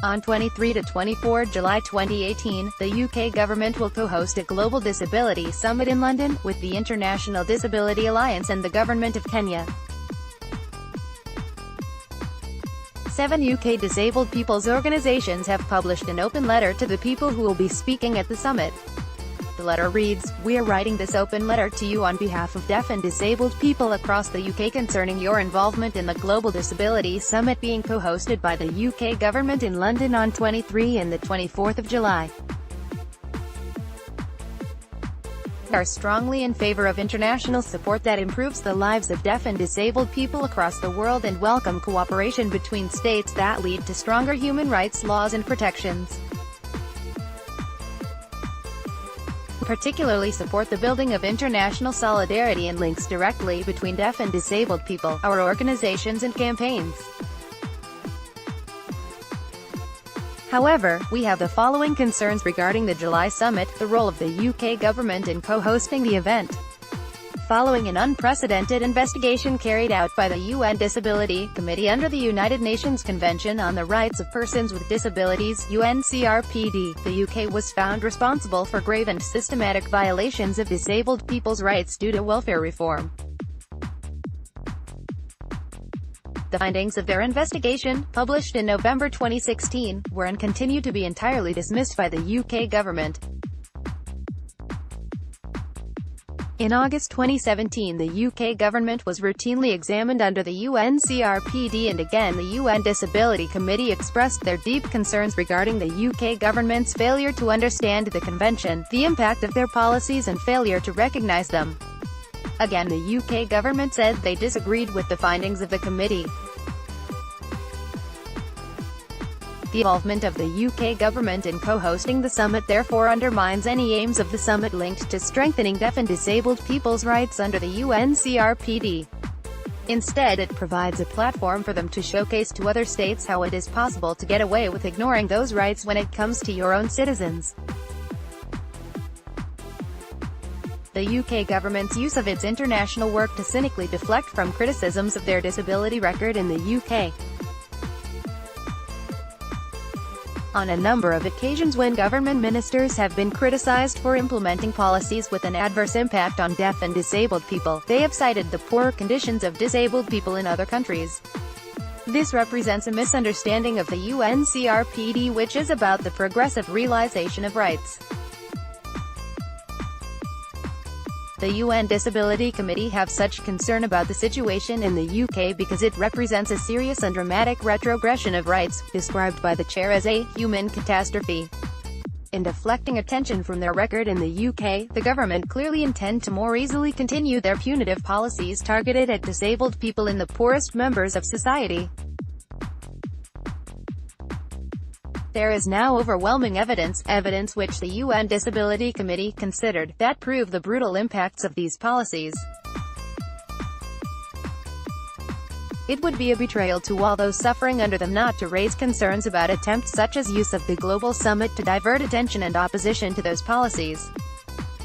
On 23 to 24 July 2018, the UK government will co-host a Global Disability Summit in London, with the International Disability Alliance and the Government of Kenya. 7 UK disabled people's organisations have published an open letter to the people who will be speaking at the summit. The letter reads, "We are writing this open letter to you on behalf of deaf and disabled people across the UK concerning your involvement in the Global Disability Summit being co-hosted by the UK government in London on 23 and the 24th of July. We are strongly in favour of international support that improves the lives of deaf and disabled people across the world and welcome cooperation between states that lead to stronger human rights laws and protections. Particularly support the building of international solidarity and links directly between deaf and disabled people, our organizations and campaigns. However, we have the following concerns regarding the July summit: the role of the UK government in co-hosting the event. Following an unprecedented investigation carried out by the UN Disability Committee under the United Nations Convention on the Rights of Persons with Disabilities (UNCRPD), the UK was found responsible for grave and systematic violations of disabled people's rights due to welfare reform. The findings of their investigation, published in November 2016, were and continue to be entirely dismissed by the UK government. In August 2017, the UK government was routinely examined under the UNCRPD, and again the UN Disability Committee expressed their deep concerns regarding the UK government's failure to understand the convention, the impact of their policies and failure to recognise them. Again, the UK government said they disagreed with the findings of the committee. The involvement of the UK government in co-hosting the summit therefore undermines any aims of the summit linked to strengthening deaf and disabled people's rights under the UNCRPD. Instead, it provides a platform for them to showcase to other states how it is possible to get away with ignoring those rights when it comes to your own citizens. The UK government's use of its international work to cynically deflect from criticisms of their disability record in the UK. On a number of occasions when government ministers have been criticized for implementing policies with an adverse impact on deaf and disabled people, they have cited the poor conditions of disabled people in other countries. This represents a misunderstanding of the UNCRPD, which is about the progressive realization of rights. The UN Disability Committee have such concern about the situation in the UK because it represents a serious and dramatic retrogression of rights, described by the chair as a human catastrophe. In deflecting attention from their record in the UK, the government clearly intend to more easily continue their punitive policies targeted at disabled people in the poorest members of society. There is now overwhelming evidence which the UN Disability Committee considered, that prove the brutal impacts of these policies. It would be a betrayal to all those suffering under them not to raise concerns about attempts such as use of the Global Summit to divert attention and opposition to those policies.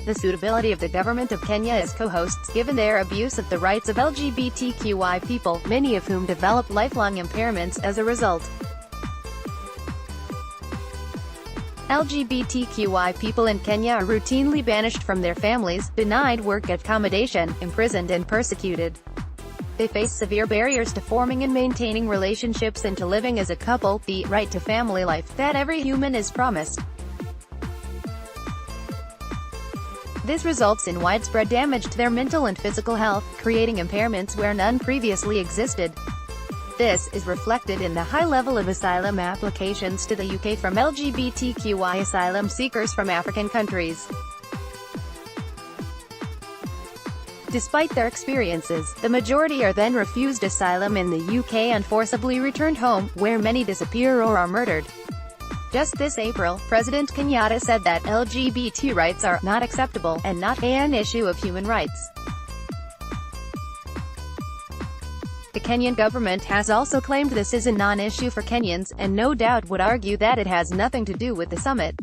The suitability of the government of Kenya as co-hosts, given their abuse of the rights of LGBTQI people, many of whom develop lifelong impairments as a result. LGBTQI people in Kenya are routinely banished from their families, denied work accommodation, imprisoned and persecuted. They face severe barriers to forming and maintaining relationships and to living as a couple, the right to family life that every human is promised. This results in widespread damage to their mental and physical health, creating impairments where none previously existed. This is reflected in the high level of asylum applications to the UK from LGBTQI asylum seekers from African countries. Despite their experiences, the majority are then refused asylum in the UK and forcibly returned home, where many disappear or are murdered. Just this April, President Kenyatta said that LGBT rights are not acceptable and not an issue of human rights. The Kenyan government has also claimed this is a non-issue for Kenyans, and no doubt would argue that it has nothing to do with the summit.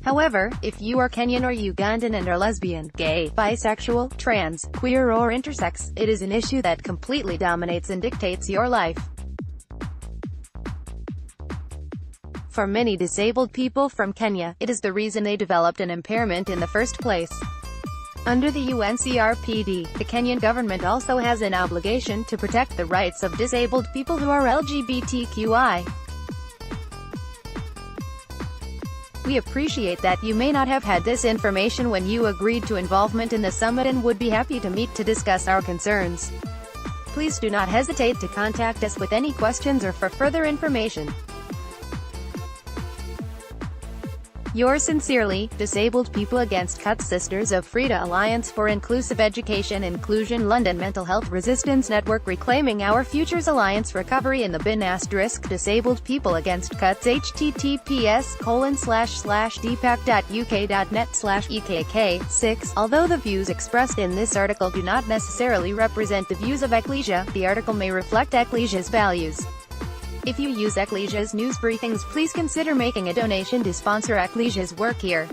However, if you are Kenyan or Ugandan and are lesbian, gay, bisexual, trans, queer or intersex, it is an issue that completely dominates and dictates your life. For many disabled people from Kenya, it is the reason they developed an impairment in the first place. Under the UNCRPD, the Kenyan government also has an obligation to protect the rights of disabled people who are LGBTQI. We appreciate that you may not have had this information when you agreed to involvement in the summit and would be happy to meet to discuss our concerns. Please do not hesitate to contact us with any questions or for further information. Yours sincerely, Disabled People Against Cuts, Sisters of Frida, Alliance for Inclusive Education Inclusion, London, Mental Health Resistance Network, Reclaiming Our Futures, Alliance Recovery in the Bin *, Disabled People Against Cuts, https://dpac.uk.net/ekk. 6. Although the views expressed in this article do not necessarily represent the views of Ecclesia, the article may reflect Ecclesia's values. If you use Ecclesia's news briefings, please consider making a donation to sponsor Ecclesia's work here.